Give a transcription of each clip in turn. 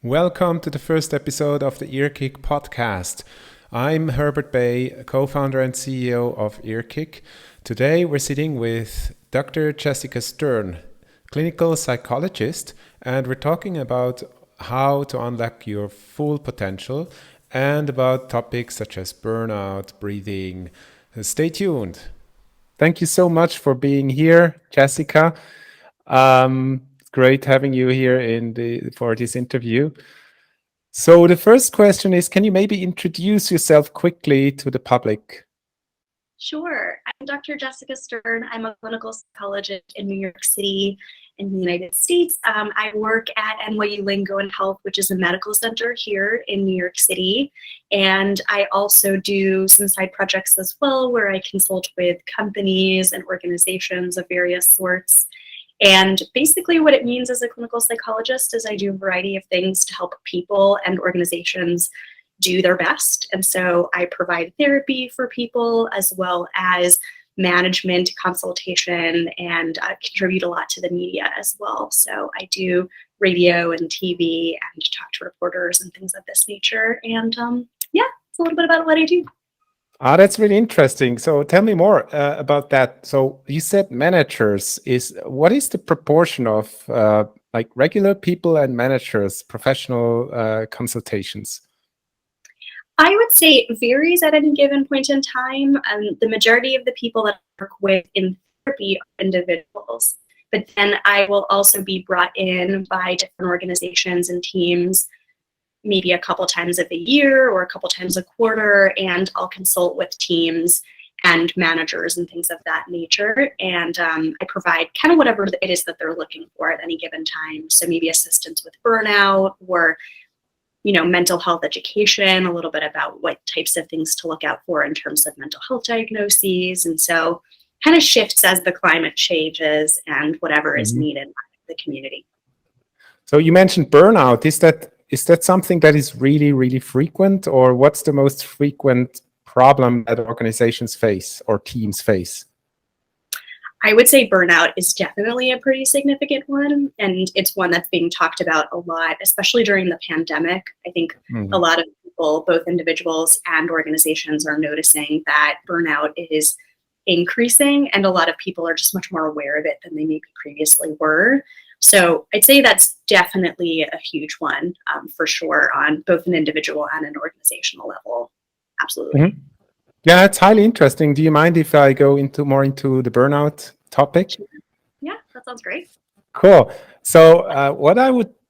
Welcome to the first episode of the EarKick podcast. I'm Herbert Bay, co-founder and CEO of EarKick. Today we're sitting with Dr. Jessica Stern, clinical psychologist, and we're talking about how to unlock your full potential and about topics such as burnout, breathing. Stay tuned. Thank you so much for being here, Jessica. It's great having you here for this interview. So the first question is, can you maybe introduce yourself quickly to the public? Sure. I'm Dr. Jessica Stern. I'm a clinical psychologist in New York City in the United States. I work at NYU Langone Health, which is a medical center here in New York City. And I also do some side projects as well, where I consult with companies and organizations of various sorts. And basically what it means as a clinical psychologist is I do a variety of things to help people and organizations do their best. And so I provide therapy for people as well as management consultation and contribute a lot to the media as well. So I do radio and TV and talk to reporters and things of this nature. And it's a little bit about what I do. That's really interesting. So tell me more about that. So you said managers what is the proportion of like regular people and managers, professional consultations? I would say it varies at any given point in time. The majority of the people that I work with in therapy are individuals, but then I will also be brought in by different organizations and teams maybe a couple times of the year or a couple times a quarter, and I'll consult with teams and managers and things of that nature. And I provide kind of whatever it is that they're looking for at any given time. So maybe assistance with burnout or mental health education, a little bit about what types of things to look out for in terms of mental health diagnoses. And so kind of shifts as the climate changes and whatever is needed by the community. So you mentioned burnout. Is that something that is really, really frequent, or what's the most frequent problem that organizations face or teams face? I would say burnout is definitely a pretty significant one, and it's one that's being talked about a lot, especially during the pandemic. I think a lot of people, both individuals and organizations, are noticing that burnout is increasing, and a lot of people are just much more aware of it than they maybe previously were. So I'd say that's definitely a huge one for sure on both an individual and an organizational level. Absolutely. Mm-hmm. Yeah, it's highly interesting. Do you mind if I go more into the burnout topic? Yeah, that sounds great. Cool. So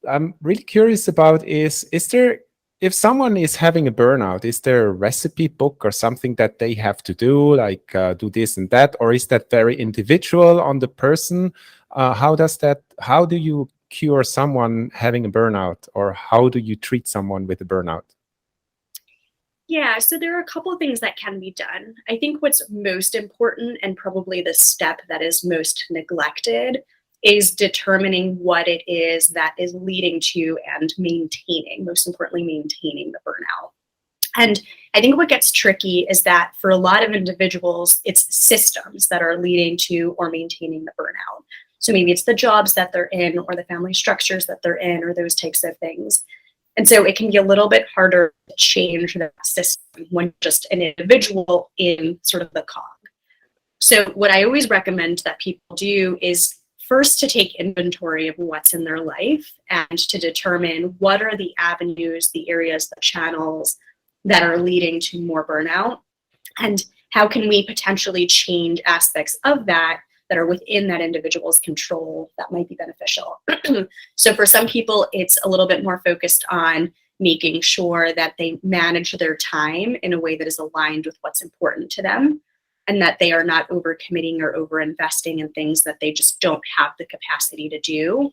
I'm really curious about is there, if someone is having a burnout, is there a recipe book or something that they have to do, like do this and that, or is that very individual on the person? How do you cure someone having a burnout, or how do you treat someone with a burnout? Yeah, so there are a couple of things that can be done. I think what's most important, and probably the step that is most neglected, is determining what it is that is leading to and maintaining, most importantly, maintaining the burnout. And I think what gets tricky is that for a lot of individuals, it's systems that are leading to or maintaining the burnout. So maybe it's the jobs that they're in or the family structures that they're in or those types of things. And so it can be a little bit harder to change that system when just an individual in sort of the cog. So what I always recommend that people do is first to take inventory of what's in their life and to determine what are the avenues, the areas, the channels that are leading to more burnout, and how can we potentially change aspects of that are within that individual's control that might be beneficial. So for some people, it's a little bit more focused on making sure that they manage their time in a way that is aligned with what's important to them, and that they are not overcommitting or overinvesting in things that they just don't have the capacity to do.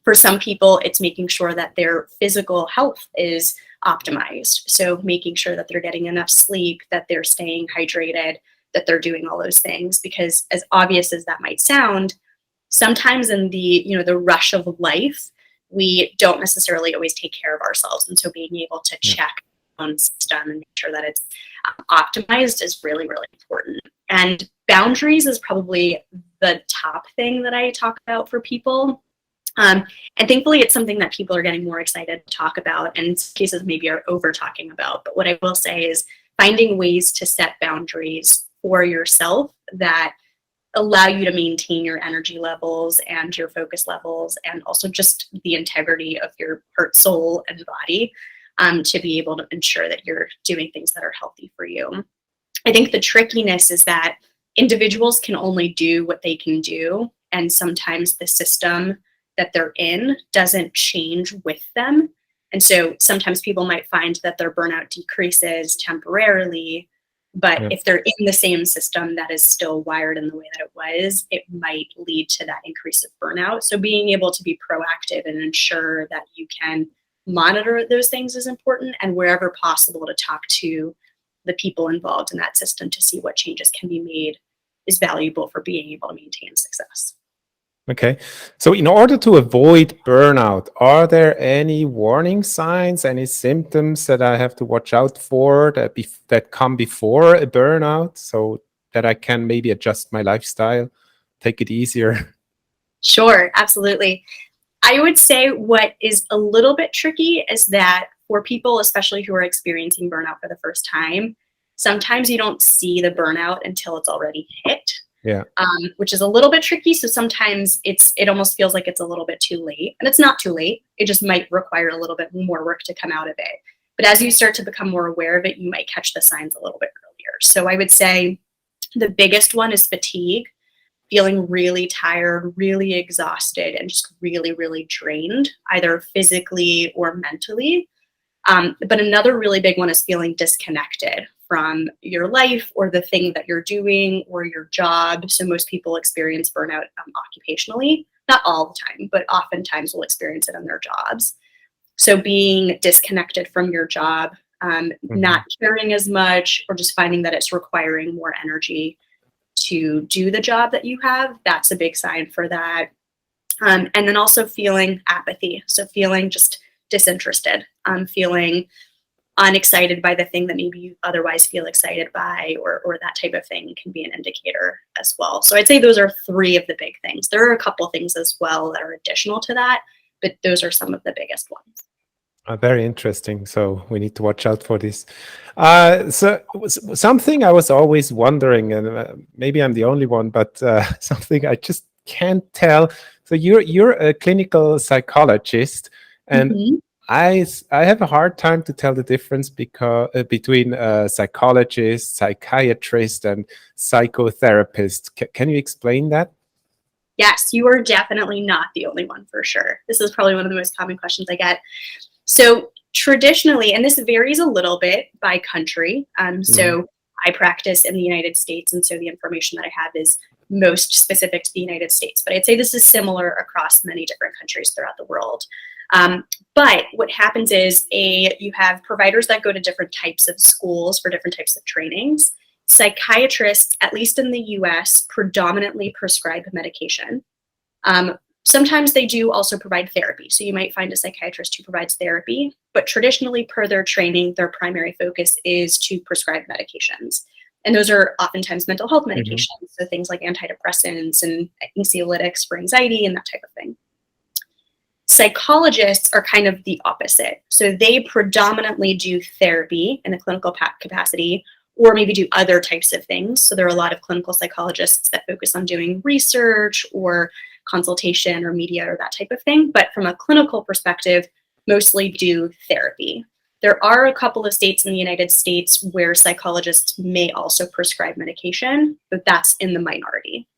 For some people, it's making sure that their physical health is optimized. So making sure that they're getting enough sleep, that they're staying hydrated, that they're doing all those things, because as obvious as that might sound, sometimes in the rush of life, we don't necessarily always take care of ourselves. And so being able to check our own system and make sure that it's optimized is really, really important. And boundaries is probably the top thing that I talk about for people. And thankfully, it's something that people are getting more excited to talk about, and in some cases maybe are over talking about. But what I will say is finding ways to set boundaries for yourself that allow you to maintain your energy levels and your focus levels, and also just the integrity of your heart, soul, and body, to be able to ensure that you're doing things that are healthy for you. I think the trickiness is that individuals can only do what they can do, and sometimes the system that they're in doesn't change with them. And so sometimes people might find that their burnout decreases temporarily, but Yeah. if they're in the same system that is still wired in the way that it was, it might lead to that increase of burnout. So being able to be proactive and ensure that you can monitor those things is important, and wherever possible to talk to the people involved in that system to see what changes can be made is valuable for being able to maintain success. Okay. So in order to avoid burnout, are there any warning signs, any symptoms that I have to watch out for that come before a burnout so that I can maybe adjust my lifestyle, take it easier? Sure, absolutely. I would say what is a little bit tricky is that for people, especially who are experiencing burnout for the first time, sometimes you don't see the burnout until it's already hit, Yeah. which is a little bit tricky. So sometimes it almost feels like it's a little bit too late, and it's not too late. It just might require a little bit more work to come out of it. But as you start to become more aware of it, you might catch the signs a little bit earlier. So I would say the biggest one is fatigue, feeling really tired, really exhausted, and just really, really drained, either physically or mentally. But another really big one is feeling disconnected from your life or the thing that you're doing or your job. So most people experience burnout occupationally, not all the time, but oftentimes will experience it in their jobs. So being disconnected from your job, Mhm. not caring as much, or just finding that it's requiring more energy to do the job that you have, that's a big sign for that. And then also feeling apathy. So feeling just disinterested, feeling unexcited by the thing that maybe you otherwise feel excited by, or that type of thing can be an indicator as well. So I'd say those are three of the big things. There are a couple things as well that are additional to that, but those are some of the biggest ones. Very interesting. So we need to watch out for this. Something I was always wondering, and maybe I'm the only one, but something I just can't tell. So you're a clinical psychologist, and Mhm. I have a hard time to tell the difference between a psychologist, psychiatrist, and psychotherapist. Can you explain that? Yes, you are definitely not the only one for sure. This is probably one of the most common questions I get. So traditionally, and this varies a little bit by country. Hmm. So I practice in the United States, and so the information that I have is most specific to the United States. But I'd say this is similar across many different countries throughout the world. But what happens is you have providers that go to different types of schools for different types of trainings. Psychiatrists, at least in the US, predominantly prescribe medication. Sometimes they do also provide therapy. So you might find a psychiatrist who provides therapy, but traditionally, per their training, their primary focus is to prescribe medications. And those are oftentimes mental health Hmm. medications, so things like antidepressants and anxiolytics for anxiety and that type of thing. Psychologists are kind of the opposite. So they predominantly do therapy in a clinical capacity, or maybe do other types of things. So there are a lot of clinical psychologists that focus on doing research or consultation or media or that type of thing. But from a clinical perspective, mostly do therapy. There are a couple of states in the United States where psychologists may also prescribe medication, but that's in the minority.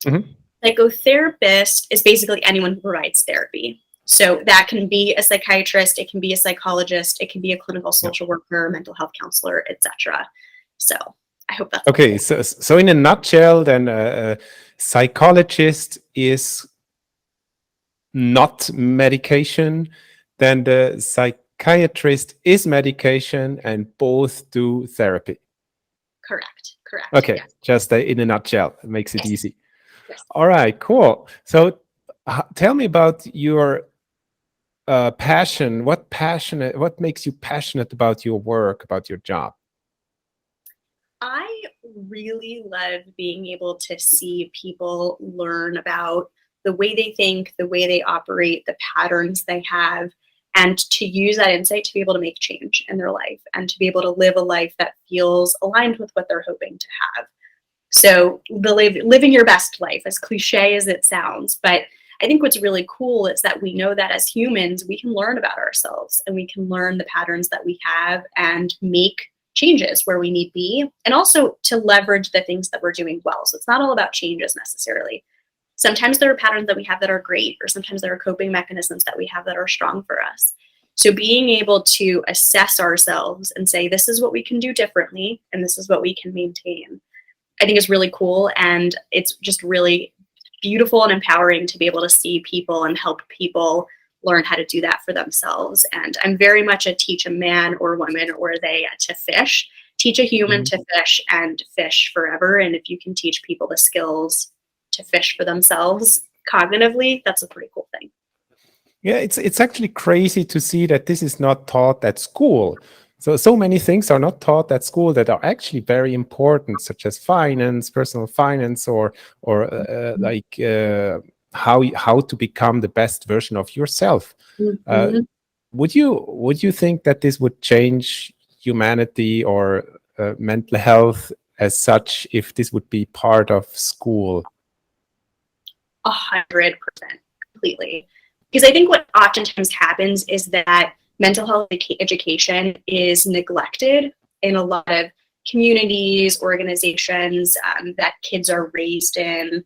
Hmm. Psychotherapist is basically anyone who provides therapy. So that can be a psychiatrist, it can be a psychologist, it can be a clinical social worker, mental health counselor, etc. So I hope that's Okay, helpful. so in a nutshell, then a psychologist is not medication, then the psychiatrist is medication, and both do therapy. Correct. Correct. Okay, Yes. just in a nutshell, it makes it Yes. easy. Yes. All right, cool. So tell me about your passion. What makes you passionate about your work, about your job? I really love being able to see people learn about the way they think, the way they operate, the patterns they have, and to use that insight to be able to make change in their life and to be able to live a life that feels aligned with what they're hoping to have. So living your best life, as cliche as it sounds, but I think what's really cool is that we know that as humans, we can learn about ourselves and we can learn the patterns that we have and make changes where we need be, and also to leverage the things that we're doing well. So it's not all about changes necessarily. Sometimes there are patterns that we have that are great, or sometimes there are coping mechanisms that we have that are strong for us. So being able to assess ourselves and say, this is what we can do differently, and this is what we can maintain, I think is really cool. And it's just really beautiful and empowering to be able to see people and help people learn how to do that for themselves. And I'm very much a teach a man or woman or they to fish, teach a human to fish and fish forever. And if you can teach people the skills to fish for themselves cognitively, that's a pretty cool thing. Yeah, it's actually crazy to see that this is not taught at school. So many things are not taught at school that are actually very important, such as finance, personal finance, or how to become the best version of yourself. Would you think that this would change humanity or mental health as such if this would be part of school? 100%, completely. Because I think what oftentimes happens is that mental health education is neglected in a lot of communities, organizations that kids are raised in.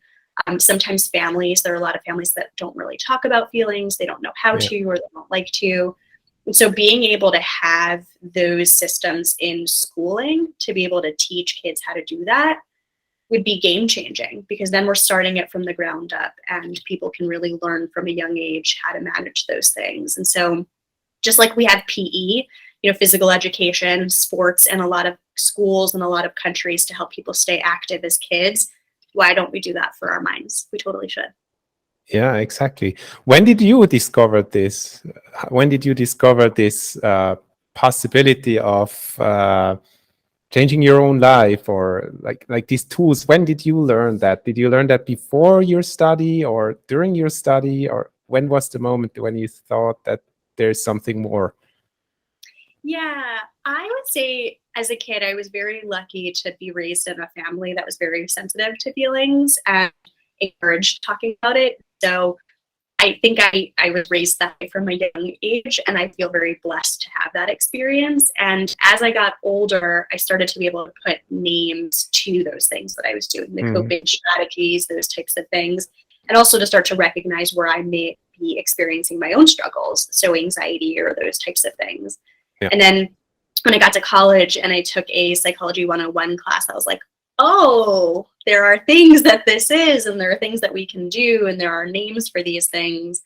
Sometimes families, there are a lot of families that don't really talk about feelings. They don't know how to, or they don't like to. And so being able to have those systems in schooling to be able to teach kids how to do that would be game changing, because then we're starting it from the ground up and people can really learn from a young age how to manage those things. And so just like we have PE, physical education, sports in a lot of schools and a lot of countries to help people stay active as kids, why don't we do that for our minds? We totally should. Yeah, exactly. When did you discover this? When did you discover this possibility of changing your own life, or like these tools? When did you learn that? Did you learn that before your study or during your study, or when was the moment when you thought that there's something more? Yeah, I would say as a kid, I was very lucky to be raised in a family that was very sensitive to feelings and encouraged talking about it. So I think I was raised that way from a young age, and I feel very blessed to have that experience. And as I got older, I started to be able to put names to those things that I was doing, the coping strategies, those types of things, and also to start to recognize where I may be experiencing my own struggles, so anxiety or those types of things. Yeah. And then when I got to college and I took a Psychology 101 class, I was like, oh, there are things that this is, and there are things that we can do, and there are names for these things.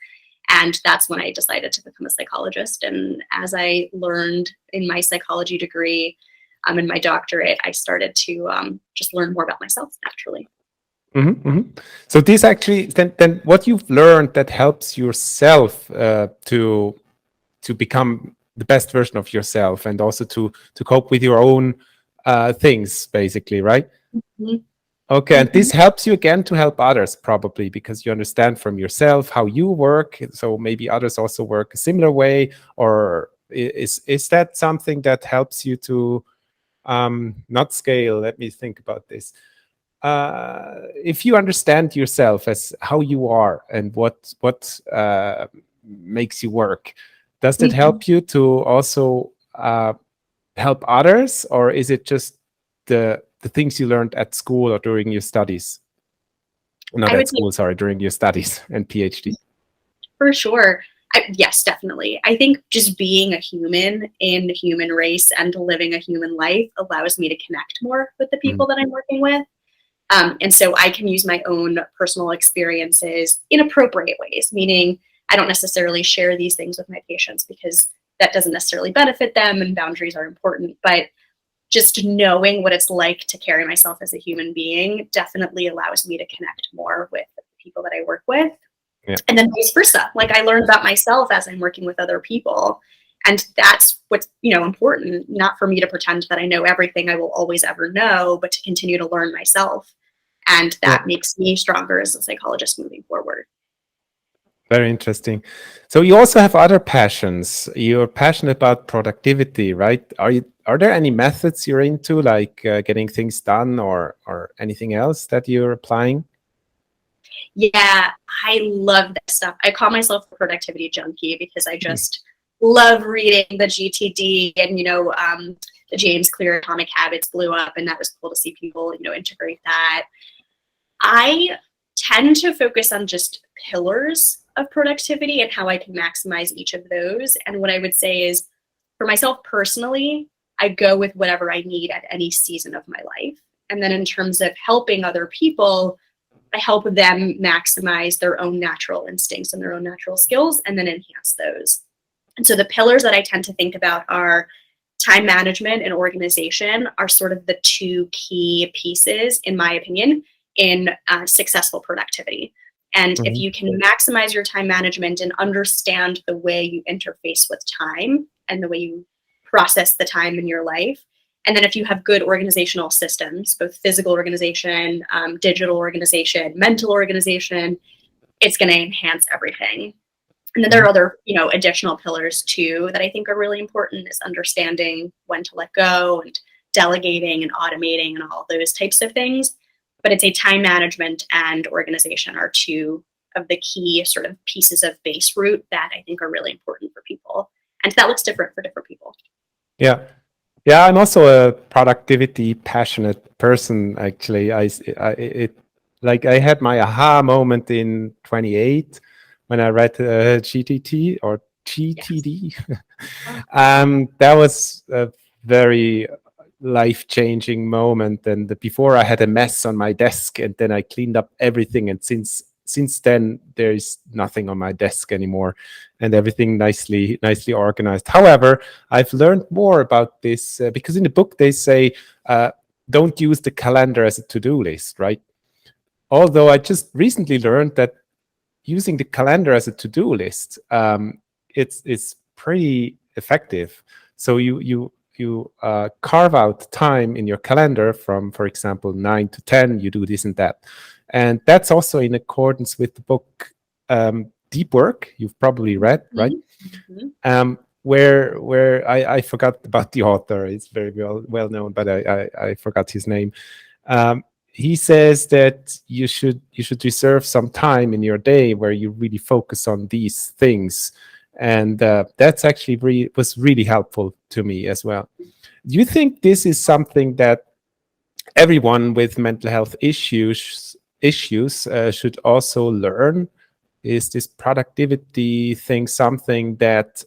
And that's when I decided to become a psychologist. And as I learned in my psychology degree and my doctorate, I started to just learn more about myself naturally. So this actually, then what you've learned that helps yourself to become the best version of yourself, and also to cope with your own things, basically, right? Okay, and this helps you again to help others, probably because you understand from yourself how you work. So maybe others also work a similar way, or is that something that helps you to not scale? Let me think about this. If you understand yourself as how you are and what makes you work, does that help you to also help others, or is it just the things you learned at school or during your studies? Not at school, sorry, during your studies and PhD. For sure. Yes, definitely. I think just being a human in the human race and living a human life allows me to connect more with the people that I'm working with. And so I can use my own personal experiences in appropriate ways, meaning I don't necessarily share these things with my patients because that doesn't necessarily benefit them, and boundaries are important. But just knowing what it's like to carry myself as a human being definitely allows me to connect more with the people that I work with. Yeah. And then vice versa. Like, I learn about myself as I'm working with other people. And that's what's, important, not for me to pretend that I know everything I will always ever know, but to continue to learn myself. And that makes me stronger as a psychologist moving forward. Very interesting. So you also have other passions. You're passionate about productivity, right? Are there any methods you're into, like getting things done, or anything else that you're applying? Yeah, I love this stuff. I call myself a productivity junkie because I Mm. just love reading the GTD and, the James Clear Atomic Habits blew up, and that was cool to see people, integrate that. I tend to focus on just pillars of productivity and how I can maximize each of those. And what I would say is, for myself personally, I go with whatever I need at any season of my life. And then in terms of helping other people, I help them maximize their own natural instincts and their own natural skills and then enhance those. And so the pillars that I tend to think about are time management and organization are sort of the two key pieces, in my opinion, in successful productivity. And if Mhm. you can maximize your time management and understand the way you interface with time and the way you process the time in your life, and then if you have good organizational systems, both physical organization, digital organization, mental organization, it's going to enhance everything. And then there Mhm. are other, additional pillars too that I think are really important is understanding when to let go and delegating and automating and all those types of things. But it's a time management and organization are two of the key sort of pieces of base root that I think are really important for people. And that looks different for different people. Yeah. Yeah, I'm also a productivity passionate person, actually. I had my aha moment in 28 when I read GTT or Yes. GTD. Oh, That was a very life-changing moment. And before I had a mess on my desk, and then I cleaned up everything. And since then, there is nothing on my desk anymore, and everything nicely organized. However, I've learned more about this because in the book they say don't use the calendar as a to-do list, right? Although I just recently learned that using the calendar as a to-do list, it's pretty effective. So you carve out time in your calendar from, for example, 9 to 10. You do this and that, and that's also in accordance with the book Deep Work. You've probably read, right? mhm, mhm. Where I forgot about the author. It's very well known, but I forgot his name. He says that you should reserve some time in your day where you really focus on these things, and that's actually was really helpful to me as well. Do you think this is something that everyone with mental health issues should also learn? Is this productivity thing something that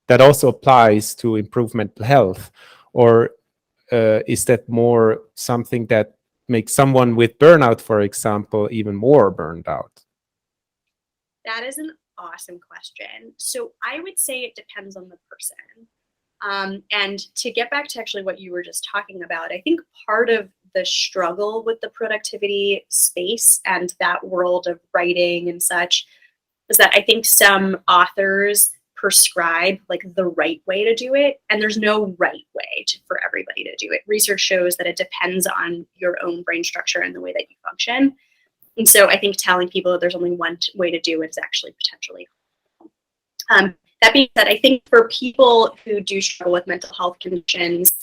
also applies to improve mental health, or is that more something that makes someone with burnout, for example, even more burned out? That is an awesome question. So I would say it depends on the person. And to get back to actually what you were just talking about, I think part of the struggle with the productivity space and that world of writing and such is that I think some authors prescribe like the right way to do it, and there's no right way for everybody to do it. Research shows that it depends on your own brain structure and the way that you function. And so I think telling people that there's only one way to do it is actually potentially that being said, I think for people who do struggle with mental health conditions,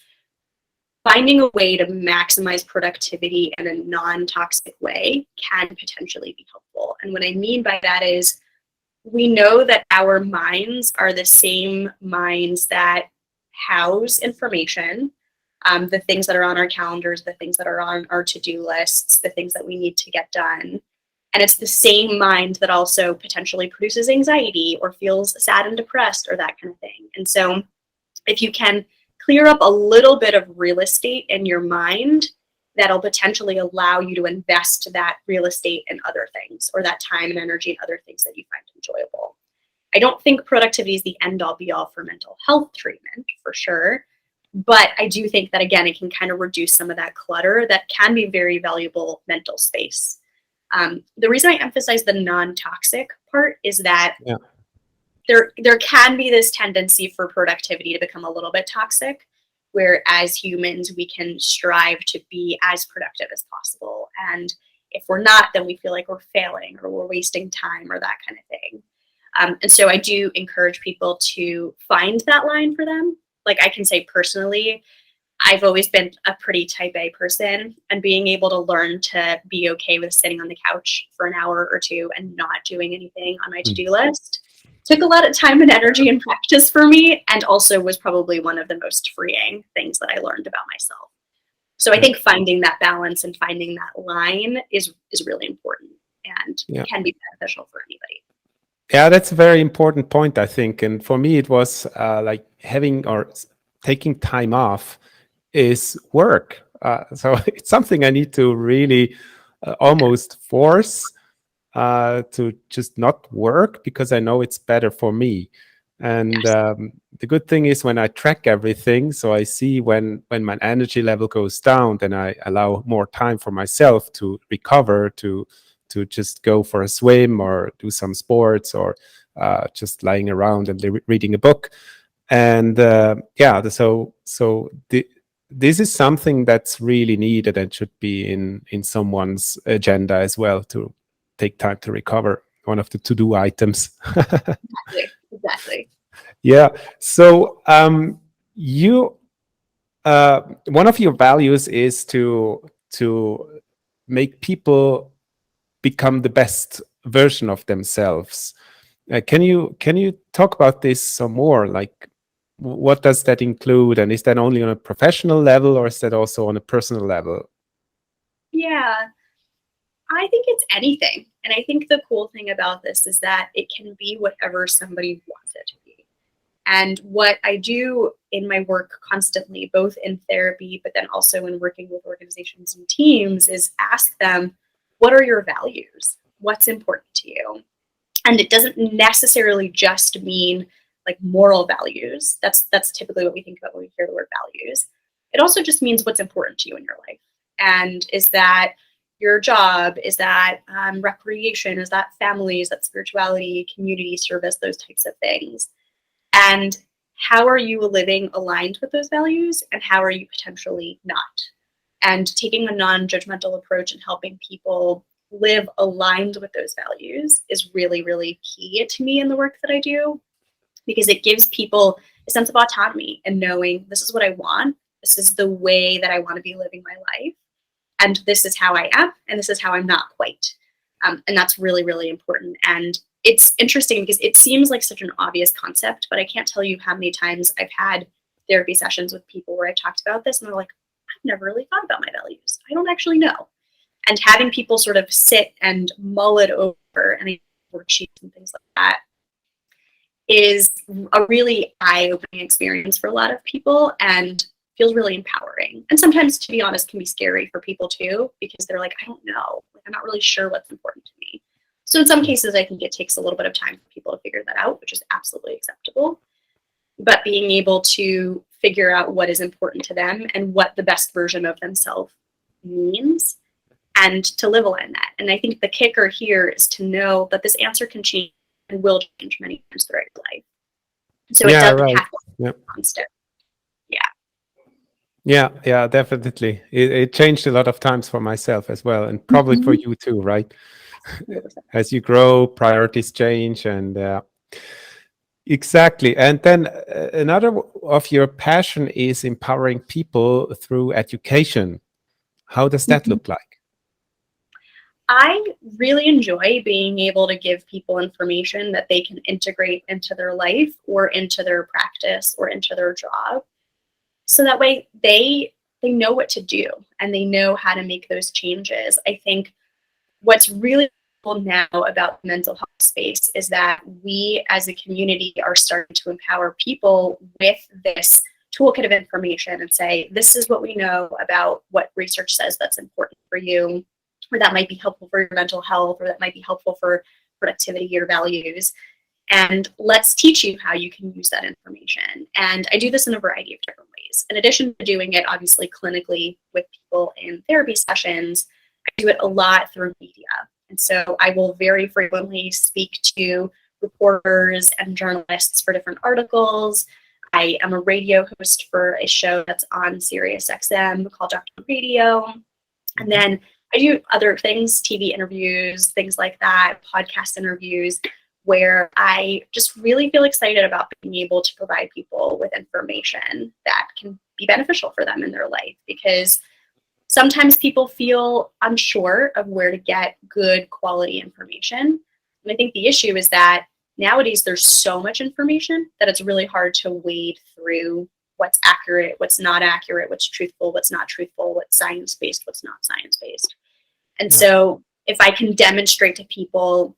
finding a way to maximize productivity in a non-toxic way can potentially be helpful. And what I mean by that is we know that our minds are the same minds that house information, the things that are on our calendars, the things that are on our to-do lists, the things that we need to get done. And it's the same mind that also potentially produces anxiety or feels sad and depressed or that kind of thing. And so if you can clear up a little bit of real estate in your mind, that'll potentially allow you to invest that real estate in other things or that time and energy in other things that you find enjoyable. I don't think productivity is the end all be all for mental health treatment for sure. But I do think that, again, it can kind of reduce some of that clutter that can be very valuable mental space. The reason I emphasize the non-toxic part is that Yeah. there can be this tendency for productivity to become a little bit toxic, where as humans we can strive to be as productive as possible. And If we're not, then we feel like we're failing or we're wasting time or that kind of thing. And so I do encourage people to find that line for them. Like I can say personally, I've always been a pretty type A person, and being able to learn to be okay with sitting on the couch for an hour or two and not doing anything on my to-do list took a lot of time and energy and practice for me, and also was probably one of the most freeing things that I learned about myself. So I think finding that balance and finding that line is really important and can be beneficial for anybody. Yeah, that's a very important point, I think. And for me, it was like having or taking time off is work. So it's something I need to really almost force to just not work, because I know it's better for me. And the good thing is when I track everything, so I see when my energy level goes down, then I allow more time for myself to recover, to just go for a swim or do some sports, or just lying around and reading a book. And this is something that's really needed and should be in someone's agenda as well, to take time to recover. One of the to-do items. Exactly. Yeah. So you one of your values is to make people become the best version of themselves. Can you talk about this some more? Like, what does that include, and is that only on a professional level, or is that also on a personal level? Yeah, I think it's anything. And I think the cool thing about this is that it can be whatever somebody wants it to be. And what I do in my work constantly, both in therapy, but then also in working with organizations and teams, is ask them, what are your values? What's important to you? And it doesn't necessarily just mean like moral values. That's typically what we think about when we hear the word values. It also just means what's important to you in your life. And is that your job? Is that recreation? Is that family? Is that spirituality, community service, those types of things? And how are you living aligned with those values, and how are you potentially not? And taking a non-judgmental approach and helping people live aligned with those values is really, really key to me in the work that I do, because it gives people a sense of autonomy and knowing this is what I want. This is the way that I want to be living my life. And this is how I am, and this is how I'm not quite. And that's really, really important. And it's interesting because it seems like such an obvious concept, but I can't tell you how many times I've had therapy sessions with people where I talked about this and they're like, I've never really thought about my values. I don't actually know. And having people sort of sit and mull it over and worksheets and things like that is a really eye-opening experience for a lot of people, and feels really empowering. And sometimes, to be honest, can be scary for people too, because they're like, I don't know. Like, I'm not really sure what's important to me. So in some cases, I think it takes a little bit of time for people to figure that out, which is absolutely acceptable. But being able to figure out what is important to them and what the best version of themselves means, and to live in that. And I think the kicker here is to know that this answer can change and will change many times throughout your life. So it doesn't have to be constant. Yeah, definitely. It changed a lot of times for myself as well, and probably for you too, right? As you grow, priorities change, and exactly. And then another of your passion is empowering people through education. How does that look like? I really enjoy being able to give people information that they can integrate into their life or into their practice or into their job. So that way they know what to do and they know how to make those changes. I think what's really cool now about the mental health space is that we as a community are starting to empower people with this toolkit of information and say, this is what we know about what research says that's important for you, or that might be helpful for your mental health, or that might be helpful for productivity or values. And let's teach you how you can use that information. And I do this in a variety of different ways. In addition to doing it, obviously, clinically with people in therapy sessions, I do it a lot through media. And so I will very frequently speak to reporters and journalists for different articles. I am a radio host for a show that's on Sirius XM called Dr. Radio. And then I do other things, TV interviews, things like that, podcast interviews, where I just really feel excited about being able to provide people with information that can be beneficial for them in their life. Because sometimes people feel unsure of where to get good quality information. And I think the issue is that nowadays there's so much information that it's really hard to wade through what's accurate, what's not accurate, what's truthful, what's not truthful, what's science-based, what's not science-based. And so if I can demonstrate to people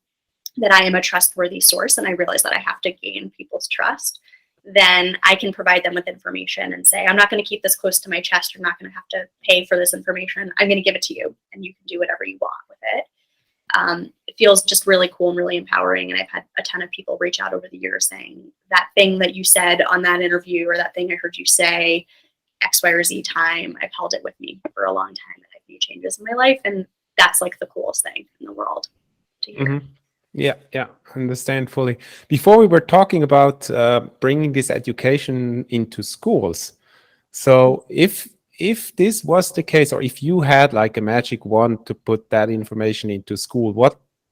that I am a trustworthy source and I realize that I have to gain people's trust, then I can provide them with information and say, I'm not going to keep this close to my chest. You're not going to have to pay for this information. I'm going to give it to you and you can do whatever you want with it. It feels just really cool and really empowering. And I've had a ton of people reach out over the years saying that thing that you said on that interview, or that thing I heard you say X, Y, or Z time, I've held it with me for a long time and I've made changes in my life. And that's like the coolest thing in the world to hear. Mm-hmm. Yeah, understand fully. Before we were talking about bringing this education into schools. So if this was the case, or if you had like a magic wand to put that information into school,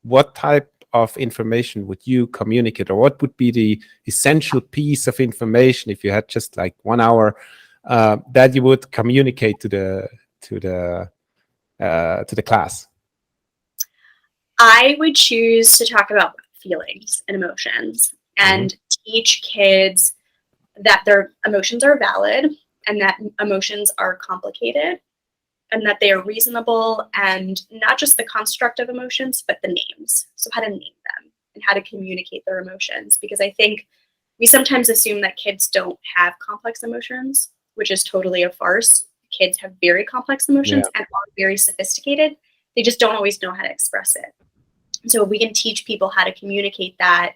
what type of information would you communicate, or what would be the essential piece of information if you had just like 1 hour that you would communicate to the class? I would choose to talk about feelings and emotions and teach kids that their emotions are valid and that emotions are complicated and that they are reasonable, and not just the construct of emotions, but the names. So how to name them and how to communicate their emotions. Because I think we sometimes assume that kids don't have complex emotions, which is totally a farce. Kids have very complex emotions and are very sophisticated. They just don't always know how to express it. So if we can teach people how to communicate that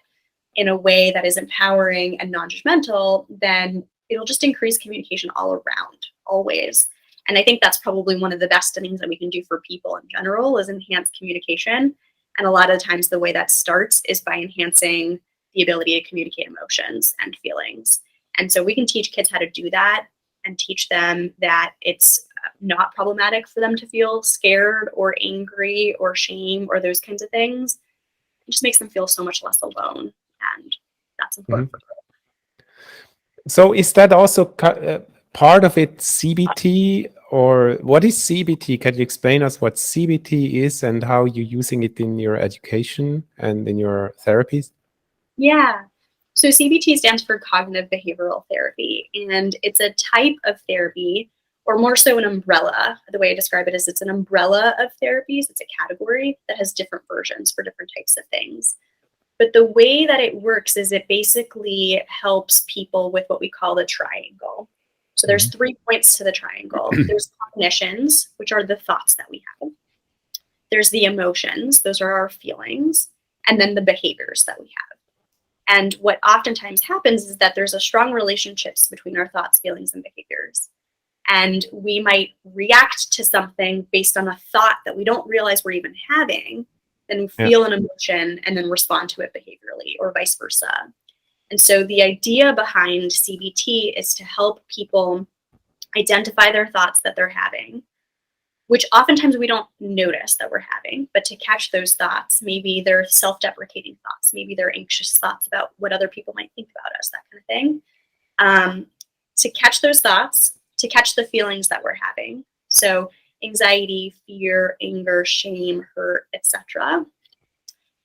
in a way that is empowering and non-judgmental, then it'll just increase communication all around, always. And I think that's probably one of the best things that we can do for people in general is enhance communication. And a lot of the times the way that starts is by enhancing the ability to communicate emotions and feelings. And so we can teach kids how to do that and teach them that it's not problematic for them to feel scared or angry or shame or those kinds of things. It just makes them feel so much less alone. And that's important for growth. So is that also part of it CBT, or what is CBT? Can you explain us what CBT is and how you're using it in your education and in your therapies? Yeah. So CBT stands for cognitive behavioral therapy, and it's a type of therapy, or more so an umbrella. The way I describe it is it's an umbrella of therapies. It's a category that has different versions for different types of things. But the way that it works is it basically helps people with what we call the triangle. So there's 3 points to the triangle. There's cognitions, which are the thoughts that we have. There's the emotions, those are our feelings, and then the behaviors that we have. And what oftentimes happens is that there's a strong relationships between our thoughts, feelings, and behaviors. And we might react to something based on a thought that we don't realize we're even having, then feel an emotion and then respond to it behaviorally, or vice versa. And so the idea behind CBT is to help people identify their thoughts that they're having, which oftentimes we don't notice that we're having, but to catch those thoughts. Maybe they're self-deprecating thoughts, maybe they're anxious thoughts about what other people might think about us, that kind of thing. To catch those thoughts, to catch the feelings that we're having. So anxiety, fear, anger, shame, hurt, etc.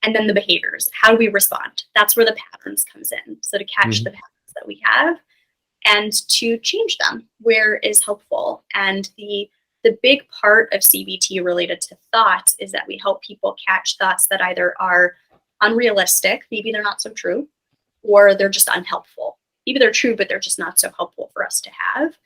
And then the behaviors. How do we respond? That's where the patterns comes in. So to catch the patterns that we have and to change them where is helpful. And the big part of CBT related to thoughts is that we help people catch thoughts that either are unrealistic, maybe they're not so true, or they're just unhelpful. Maybe they're true, but they're just not so helpful for us to have.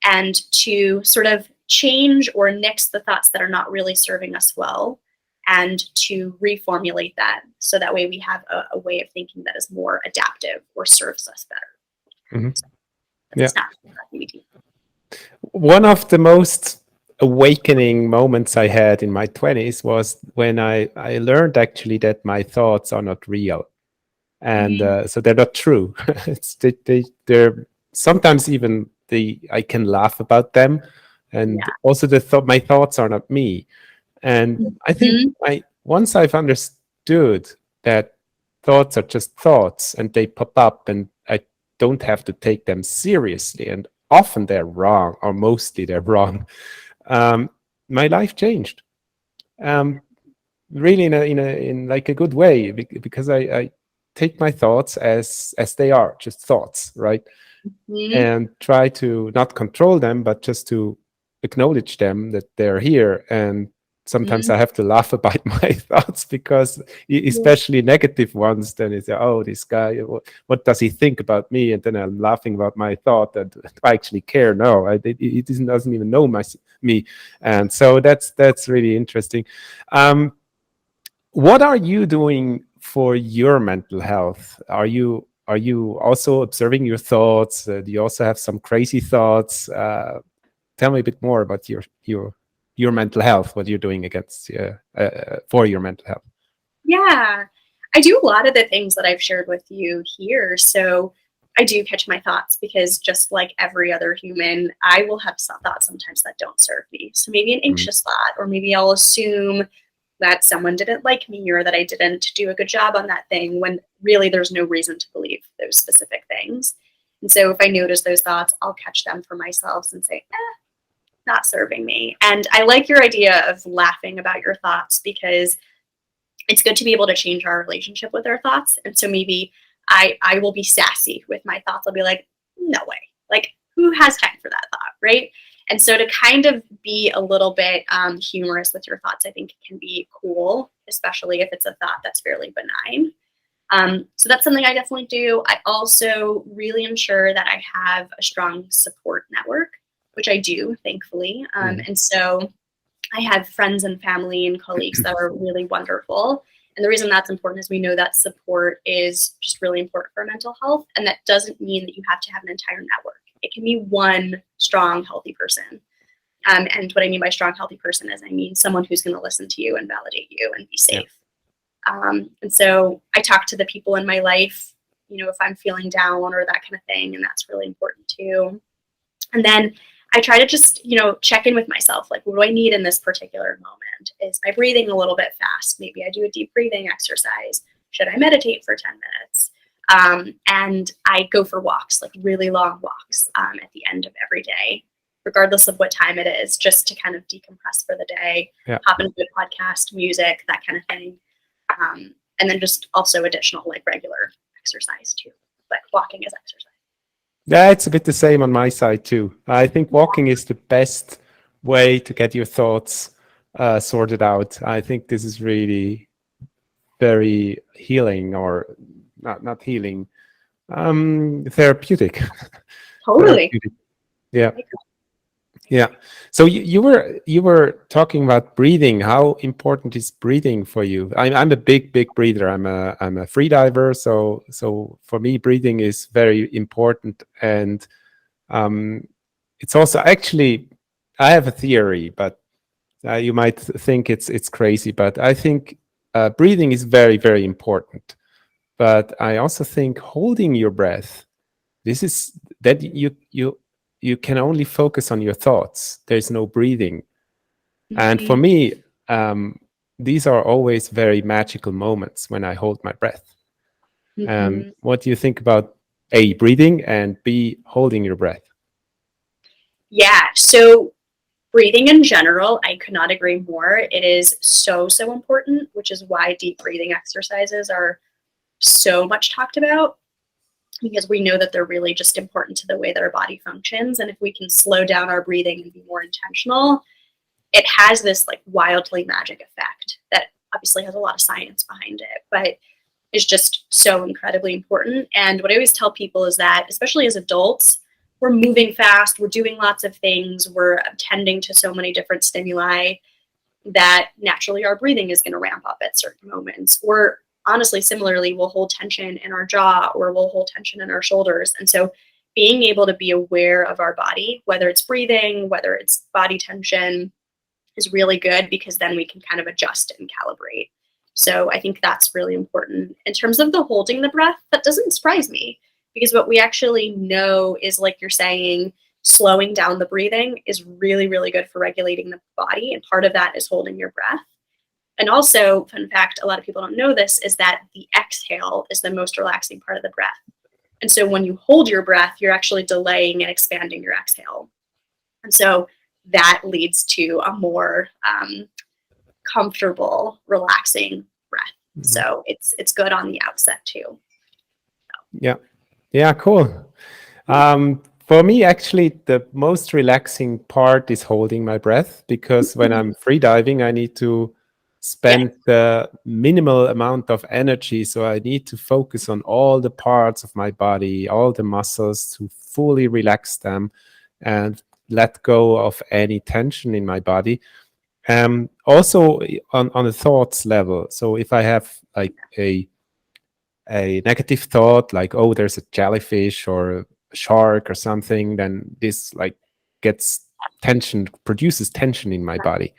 And to sort of change or nix the thoughts that are not really serving us well, and to reformulate that so that way we have a way of thinking that is more adaptive or serves us better. So one of the most awakening moments I had in my 20s was when I learned actually that my thoughts are not real. And so they're not true. They're sometimes even I can laugh about them. And also my thoughts are not me. And I think Mhm. once I've understood that thoughts are just thoughts and they pop up and I don't have to take them seriously, and often they're wrong, or mostly they're wrong, um, my life changed. Um, really in like a good way, because I take my thoughts as they are, just thoughts, right? Mhm. And try to not control them, but just to acknowledge them, that they're here. And sometimes I Mhm. have to laugh about my thoughts, because Yeah. especially negative ones, then it's, oh, this guy, what does he think about me? And then I'm laughing about my thought that I actually care. No, it doesn't even know me. And so that's really interesting. Um, what are you doing for your mental health? Are you also observing your thoughts? Do you also have some crazy thoughts? Tell me a bit more about your mental health. What you're doing against for your mental health. Yeah. I do a lot of the things that I've shared with you here. So I do catch my thoughts because just like every other human, I will have some thoughts sometimes that don't serve me. So maybe an Mm, anxious thought, or maybe I'll assume that someone didn't like me or that I didn't do a good job on that thing when really there's no reason to believe those specific things. And so if I notice those thoughts, I'll catch them for myself and say, not serving me. And I like your idea of laughing about your thoughts because it's good to be able to change our relationship with our thoughts. And so maybe I will be sassy with my thoughts. I'll be like, no way. Like, who has time for that thought, right? And so to kind of be a little bit humorous with your thoughts, I think can be cool, especially if it's a thought that's fairly benign. So that's something I definitely do. I also really ensure that I have a strong support network, which I do, thankfully. mm, And so I have friends and family and colleagues that are really wonderful. And the reason that's important is we know that support is just really important for mental health. And that doesn't mean that you have to have an entire network. It can be one strong, healthy person. And what I mean by strong, healthy person is I mean someone who's going to listen to you and validate you and be yeah. safe. And so I talk to the people in my life, if I'm feeling down or that kind of thing. And that's really important too. And then I try to just, check in with myself. Like, what do I need in this particular moment? Is my breathing a little bit fast? Maybe I do a deep breathing exercise. Should I meditate for 10 minutes? And I go for walks, like really long walks at the end of every day, regardless of what time it is, just to kind of decompress for the day, Yeah. pop in a good podcast, music, that kind of thing. And then just also additional, like regular exercise too. But walking is exercise. Yeah, it's a bit the same on my side too. I think walking is the best way to get your thoughts sorted out. I think this is really very healing, or not healing, therapeutic. Totally. Therapeutic. Yeah. Yeah. So you were talking about breathing. How important is breathing for you? I'm a big breather. I'm a free diver. So for me, breathing is very important. And um, it's also actually, I have a theory, but you might think it's crazy. But I think breathing is very important. But I also think holding your breath, this is that you can only focus on your thoughts. There's no breathing. And for Mhm. me, um, these are always very magical moments when I hold my breath. Mhm. What do you think about A, breathing, and B, holding your breath? Yeah. So breathing in general, I could not agree more. It is so important, which is why deep breathing exercises are so much talked about because we know that they're really just important to the way that our body functions. And if we can slow down our breathing and be more intentional, it has this like wildly magic effect that obviously has a lot of science behind it, but is just so incredibly important. And what I always tell people is that, especially as adults, we're moving fast, we're doing lots of things, we're attending to so many different stimuli that naturally our breathing is going to ramp up at certain moments. Or honestly, similarly, we'll hold tension in our jaw or we'll hold tension in our shoulders. And so being able to be aware of our body, whether it's breathing, whether it's body tension, is really good because then we can kind of adjust and calibrate. So I think that's really important. In terms of the holding the breath, that doesn't surprise me because what we actually know is, like you're saying, slowing down the breathing is really, really good for regulating the body. And part of that is holding your breath. And also, fun fact, a lot of people don't know this, is that the exhale is the most relaxing part of the breath. And so when you hold your breath, you're actually delaying and expanding your exhale. And so that leads to a more comfortable, relaxing breath. Mm-hmm. So it's good on the outset too. So. Yeah, cool. For me, actually, the most relaxing part is holding my breath, because when I'm free diving, I need to spend the minimal amount of energy. So I need to focus on all the parts of my body, all the muscles, to fully relax them and let go of any tension in my body. Also on a thoughts level. So if I have like a negative thought, like, oh, there's a jellyfish or a shark or something, then this like gets tension, produces tension in my body.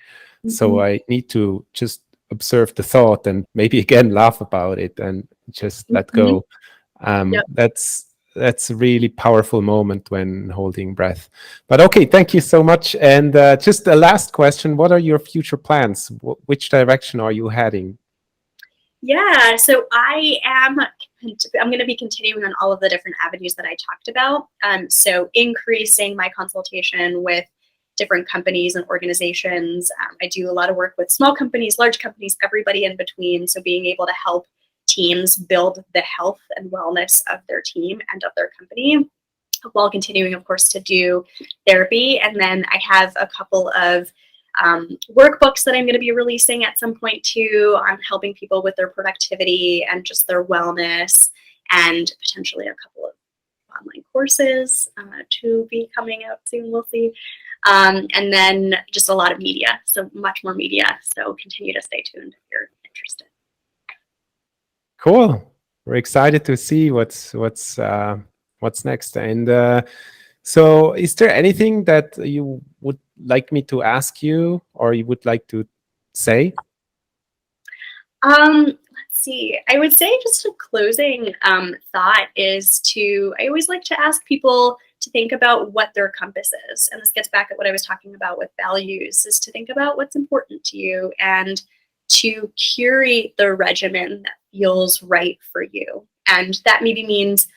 Mm-hmm. So I need to just observe the thought and maybe again laugh about it and just let go. That's a really powerful moment when holding breath. But okay, thank you so much. And just a last question: what are your future plans? Which direction are you heading? Yeah, so I'm going to be continuing on all of the different avenues that I talked about. So increasing my consultation with different companies and organizations. I do a lot of work with small companies, large companies, everybody in between. So being able to help teams build the health and wellness of their team and of their company, while continuing, of course, to do therapy. And then I have a couple of workbooks that I'm going to be releasing at some point too, on helping people with their productivity and just their wellness, and potentially a couple of online courses to be coming out soon. We'll see. And then just a lot of media, so much more media. So continue to stay tuned if you're interested. Cool. We're excited to see what's next. And so is there anything that you would like me to ask you, or you would like to say? Let's see. I would say just a closing thought is I always like to ask people to think about what their compass is. And this gets back at what I was talking about with values, is to think about what's important to you and to curate the regimen that feels right for you. And that maybe means,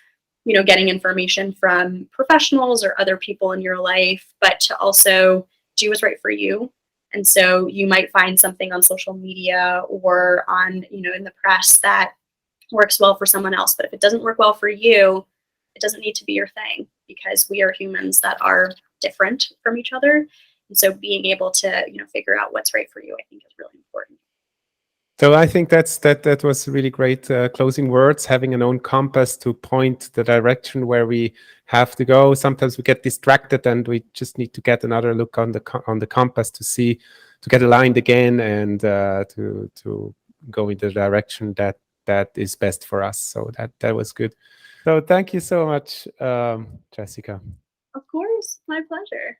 getting information from professionals or other people in your life, but to also do what's right for you. And so you might find something on social media or on, in the press that works well for someone else. But if it doesn't work well for you, it doesn't need to be your thing, because we are humans that are different from each other. And so being able to, figure out what's right for you, I think is really important. So I think that was really great closing words, having an own compass to point the direction where we have to go. Sometimes we get distracted and we just need to get another look on the compass to get aligned again, and to go in the direction that is best for us. So that was good. So thank you so much, Jessica. Of course, my pleasure.